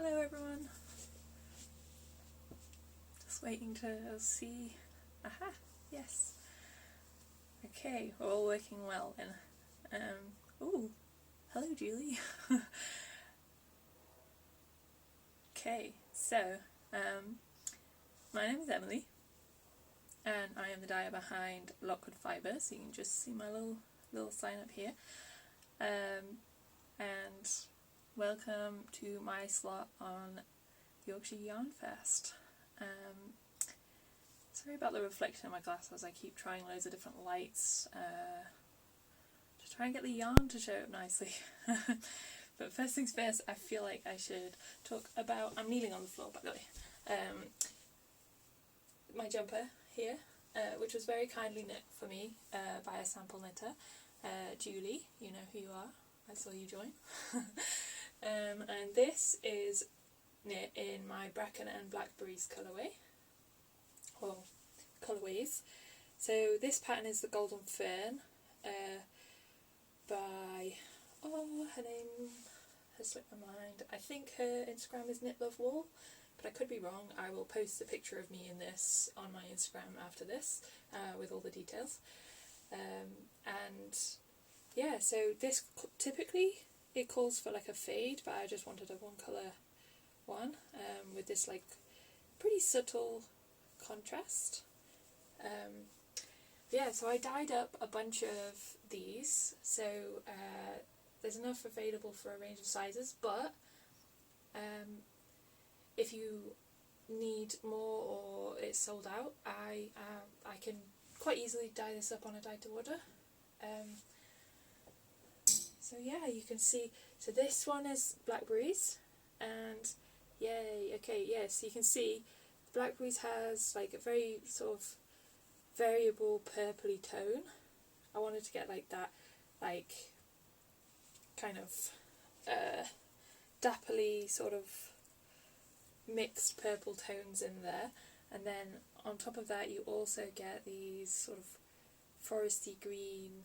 Hello everyone. Just waiting to see. Aha, yes. Okay, we're all working well then. Ooh, hello Julie. Okay, so my name is Emily, and I am the dyer behind Lockwood Fibres. So you can just see my little sign up here. And welcome to my slot on Yorkshire Yarn Fest. Sorry about the reflection in my glass as I keep trying loads of different lights to try and get the yarn to show up nicely. But first things first, I feel like I should talk about, I'm kneeling on the floor by the way, my jumper here, which was very kindly knit for me by a sample knitter, Julie, you know who you are, I saw you join. And this is knit in my Bracken and Blackberries colourway, or colourways. So this pattern is the Golden Fern by, her name has slipped my mind. I think her Instagram is Knit Love Wool, but I could be wrong. I will post a picture of me in this on my Instagram after this with all the details. And yeah, so this typically it calls for like a fade, but I just wanted a one colour one with this like pretty subtle contrast. Yeah, so I dyed up a bunch of these, so there's enough available for a range of sizes, but if you need more or it's sold out, I can quite easily dye this up on a dye to order. So yeah, you can see, so this one is Blackberries, and yay, okay, yes, you can see Blackberries has like a very sort of variable purpley tone. I wanted to get like that, like kind of dapperly sort of mixed purple tones in there, and then on top of that you also get these sort of foresty green,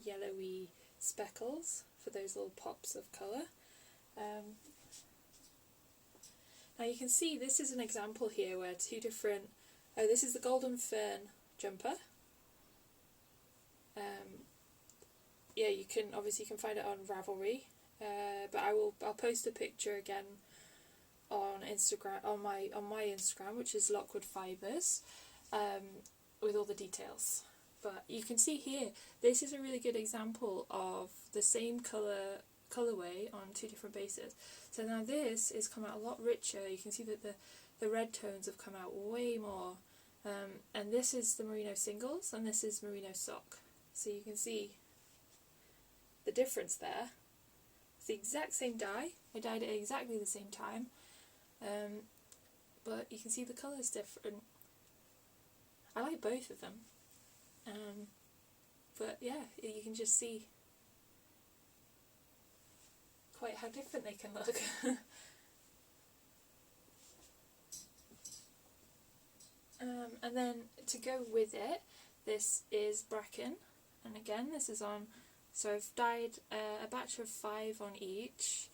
yellowy speckles for those little pops of colour. Now you can see this is an example here where two different, this is the Golden Fern jumper. Yeah, you can find it on Ravelry, but I'll post a picture again on Instagram, on my Instagram, which is Lockwood Fibres, with all the details. But you can see here, this is a really good example of the same colourway on two different bases. So now this is come out a lot richer. You can see that the red tones have come out way more. And this is the merino singles, and this is merino sock. So you can see the difference there. It's the exact same dye. I dyed it at exactly the same time. But you can see the colour's different. I like both of them. But yeah, you can just see quite how different they can look. And then to go with it, this is Bracken, and again this is on, so I've dyed a batch of 5 on each,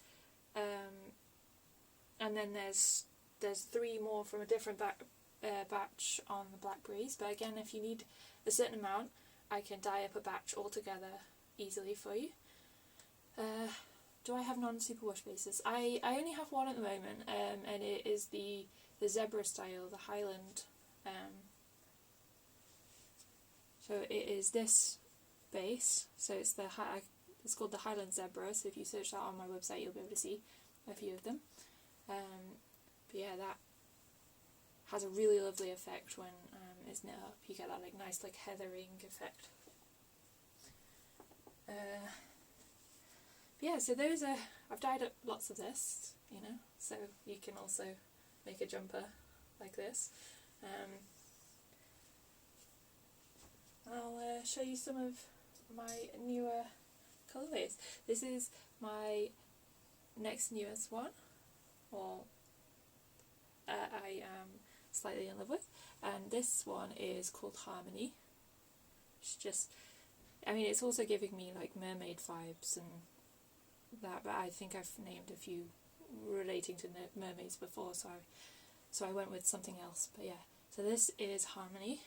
and then there's 3 more from a different batch on the Blackberries, but again if you need a certain amount I can dye up a batch altogether easily for you. Do I have non-superwash bases? I only have one at the moment, and it is the Zebra style, the Highland. So it is this base, so it's called the Highland Zebra, so if you search that on my website you'll be able to see a few of them. But yeah, that has a really lovely effect when it's knit up. You get that like nice like heathering effect. Yeah, so those are, I've dyed up lots of this, you know, so you can also make a jumper like this. I'll show you some of my newer colourways. This is my next newest one, or I am slightly in love with, and this one is called Harmony. It's just, I mean, it's also giving me like mermaid vibes and that, but I think I've named a few relating to mermaids before, so I went with something else. But yeah, so this is Harmony.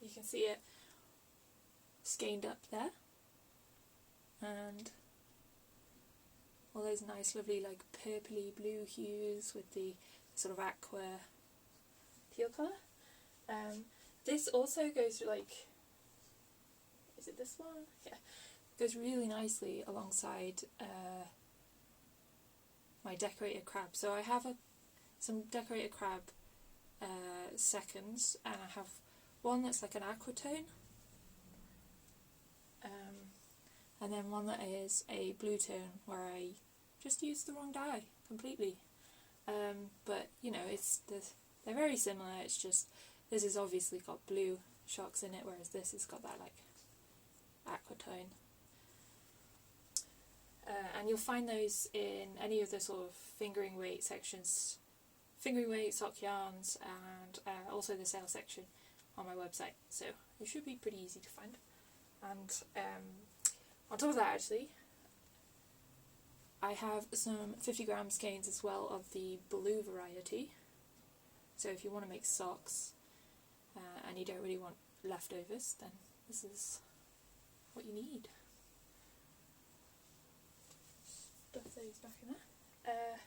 You can see it skeined up there, and all those nice lovely like purpley blue hues with the sort of aqua teal colour. This also goes like, is it this one? Yeah, goes really nicely alongside my decorated crab. So I have some decorated crab seconds, and I have one that's like an aqua tone, and then one that is a blue tone where I just used the wrong dye completely. But you know, they're very similar. It's just this has obviously got blue shocks in it, whereas this has got that like aqua tone. And you'll find those in any of the sort of fingering weight sections, fingering weight, sock yarns, and also the sale section on my website, so it should be pretty easy to find. And on top of that, actually, I have some 50-gram skeins as well of the blue variety, so if you want to make socks and you don't really want leftovers, then this is what you need. Stuff those back in there.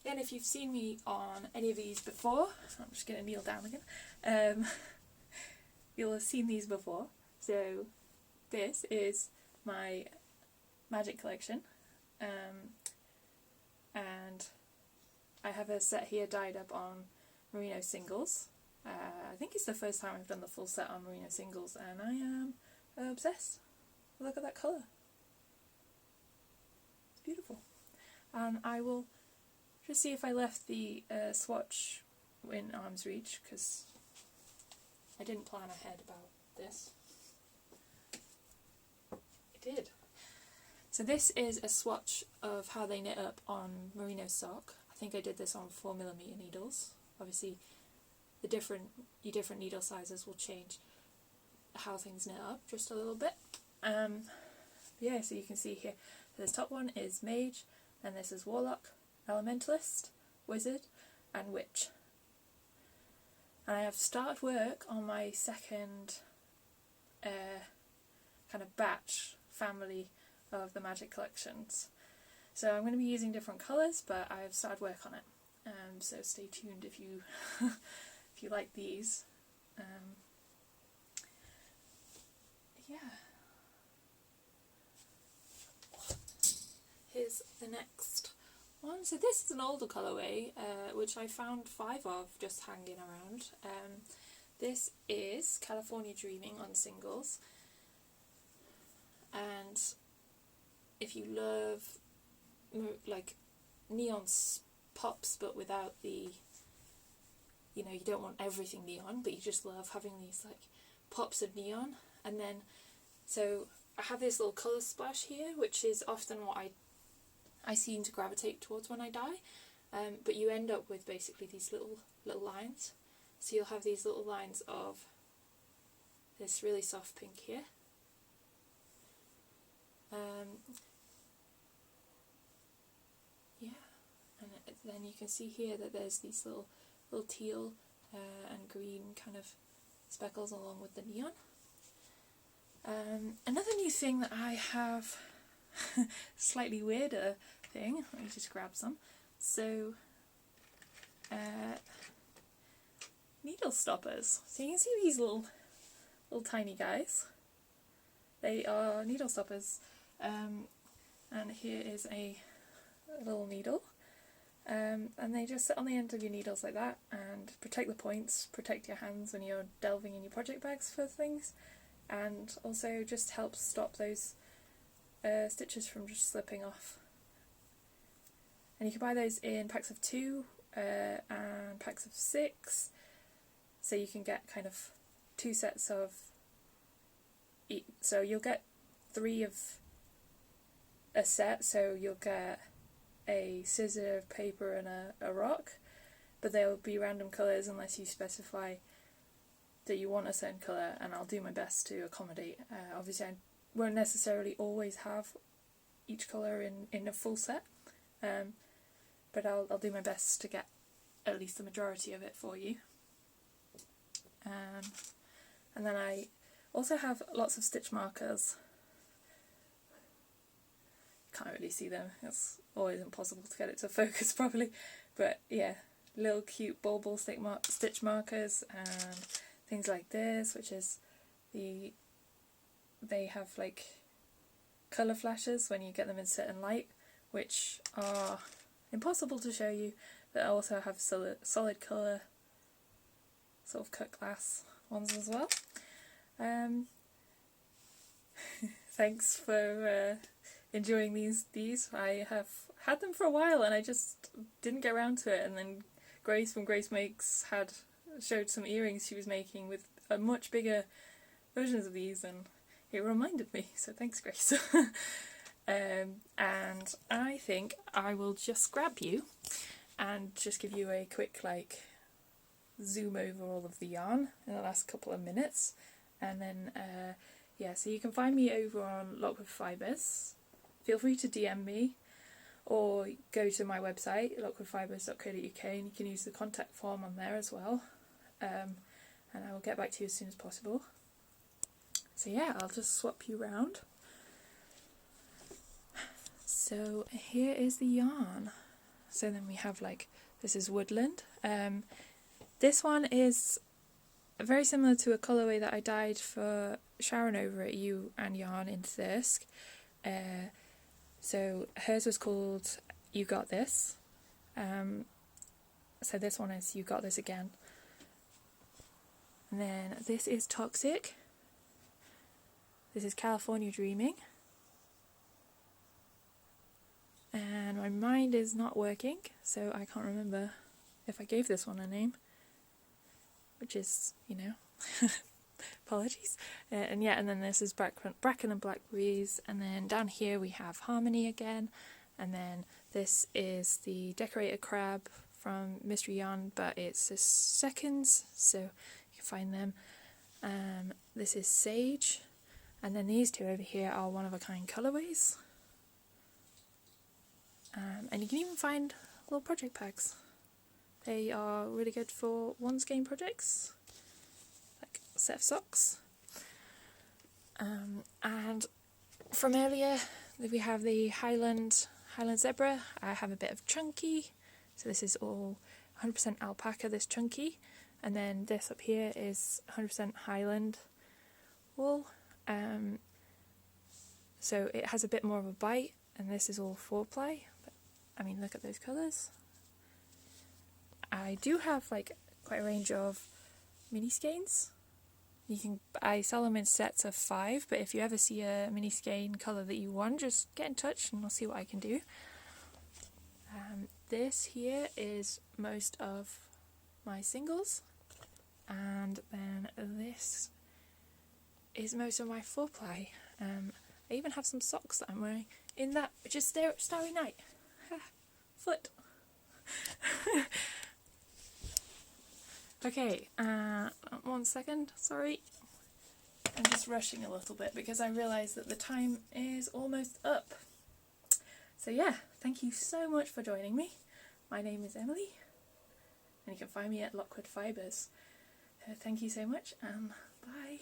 And if you've seen me on any of these before, I'm just going to kneel down again, you'll have seen these before. So this is my magic collection, and I have a set here dyed up on merino singles. I think it's the first time I've done the full set on merino singles, and I am obsessed. Look at that colour. It's beautiful. And I will just see if I left the swatch in arm's reach, because I didn't plan ahead about this. I did. So this is a swatch of how they knit up on merino sock. I think I did this on 4mm needles. Obviously, your different needle sizes will change how things knit up just a little bit. Yeah, so you can see here, this top one is Mage, and this is Warlock, Elementalist, Wizard, and Witch. And I have started work on my second kind of batch family of the magic collections. So I'm going to be using different colours, but I have started work on it. So stay tuned if you if you like these. Yeah. Here's the next one. So this is an older colourway, which I found 5 of just hanging around. This is California Dreaming on singles, and if you love like neon pops but without the, you know, you don't want everything neon, but you just love having these like pops of neon. And then so I have this little colour splash here, which is often what I seem to gravitate towards when I dye, but you end up with basically these little lines. So you'll have these little lines of this really soft pink here, yeah, and then you can see here that there's these little teal and green kind of speckles along with the neon. Another new thing that I have, slightly weirder thing, let me just grab some. So needle stoppers. So you can see these little tiny guys. They are needle stoppers, and here is a little needle, and they just sit on the end of your needles like that and protect the points, protect your hands when you're delving in your project bags for things, and also just helps stop those stitches from just slipping off. And you can buy those in packs of 2 and packs of 6, so you can get kind of 2 sets of each. So you'll get 3 of a set, so you'll get a scissor, paper and a rock, but they'll be random colours unless you specify that you want a certain colour, and I'll do my best to accommodate. Obviously won't necessarily always have each colour in a full set, but I'll do my best to get at least the majority of it for you. And then I also have lots of stitch markers. Can't really see them, it's always impossible to get it to focus properly, but yeah, little cute bauble stitch markers and things like this, which is they have like colour flashes when you get them in certain light, which are impossible to show you, but also have solid colour, sort of cut glass ones as well. Thanks for enjoying these. I have had them for a while and I just didn't get around to it, and then Grace from Grace Makes showed some earrings she was making with much bigger versions of these, and it reminded me, so thanks Grace. And I think I will just grab you and just give you a quick like zoom over all of the yarn in the last couple of minutes, and then yeah, so you can find me over on Lockwood Fibres. Feel free to DM me or go to my website lockwoodfibres.co.uk, and you can use the contact form on there as well, and I will get back to you as soon as possible. So yeah, I'll just swap you round. So here is the yarn. So then we have like, this is Woodland. This one is very similar to a colourway that I dyed for Sharon over at You and Yarn in Thirsk. So hers was called You Got This. So this one is You Got This Again. And then this is Toxic. This is California Dreaming. And my mind is not working, so I can't remember if I gave this one a name, which is, you know, apologies. And yeah, and then this is Bracken and Blackberries, and then down here we have Harmony again, and then this is the Decorator Crab from Mystery Yarn, but it's the seconds, so you can find them. This is Sage, and then these two over here are one-of-a-kind colourways. And you can even find little project packs. They are really good for one skein projects, like a set of socks. And from earlier, we have the Highland Zebra. I have a bit of Chunky, so this is all 100% alpaca, this Chunky. And then this up here is 100% Highland wool. So it has a bit more of a bite, and this is all 4-ply. I mean, look at those colours. I do have like quite a range of mini skeins. I sell them in sets of 5, but if you ever see a mini skein colour that you want, just get in touch and I'll see what I can do. This here is most of my singles, and then this is most of my 4-ply. I even have some socks that I'm wearing in that, which is Starry Night. Foot. Okay, 1 second, sorry. I'm just rushing a little bit because I realise that the time is almost up. So yeah, thank you so much for joining me. My name is Emily, and you can find me at Lockwood Fibres. Thank you so much, and bye.